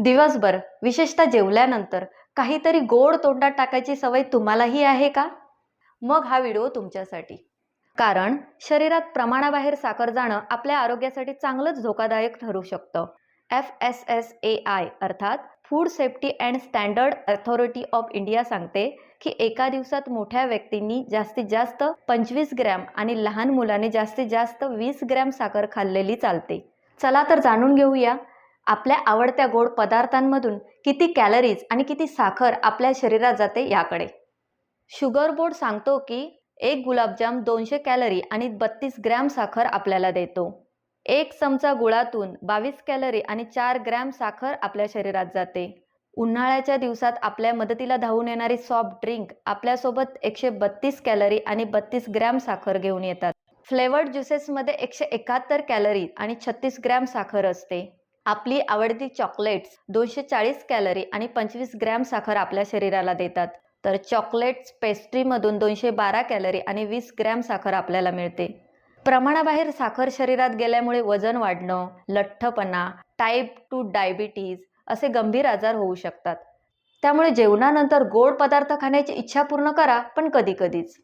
दिवसभर विशेषतः जेवल्यानंतर काहीतरी गोड तोंडात टाकायची सवय तुम्हालाही आहे का? मग हा व्हिडिओ तुमच्यासाठी. कारण शरीरात प्रमाणाबाहेर साखर जाणं आपल्या आरोग्यासाठी चांगलंच धोकादायक ठरू शकतं. FSSAI अर्थात food safety and standard authority of India सांगते की एका दिवसात मोठ्या व्यक्तींनी जास्तीत जास्त 25 ग्रॅम आणि लहान मुलांनी जास्तीत जास्त 20 ग्रॅम साखर खाल्लेली चालते. चला तर जाणून घेऊया आपल्या आवडत्या गोड पदार्थांमधून किती कॅलरीज आणि किती साखर आपल्या शरीरात जाते याकडे. शुगर बोर्ड सांगतो की एक गुलाबजाम 200 कॅलरी आणि 32 ग्रॅम साखर आपल्याला देतो. एक चमचा गुळातून 22 कॅलरी आणि 4 ग्रॅम साखर आपल्या शरीरात जाते. उन्हाळ्याच्या दिवसात आपल्या मदतीला धावून येणारी सॉफ्ट ड्रिंक आपल्यासोबत 132 कॅलरी आणि 32 ग्रॅम साखर घेऊन येतात. फ्लेवर्ड ज्युसेसमध्ये 171 कॅलरी आणि 36 ग्रॅम साखर असते. आपली आवडती चॉकलेट्स 240 कॅलरी आणि 25 ग्रॅम साखर आपल्या शरीराला देतात. तर चॉकलेट्स पेस्ट्रीमधून 212 कॅलरी आणि 20 ग्रॅम साखर आपल्याला मिळते. प्रमाणाबाहेर साखर शरीरात गेल्यामुळे वजन वाढणं, लठ्ठपणा, टाईप 2 डायबिटीज असे गंभीर आजार होऊ शकतात. त्यामुळे जेवणानंतर गोड पदार्थ खाण्याची इच्छा पूर्ण करा, पण कधी कधीच.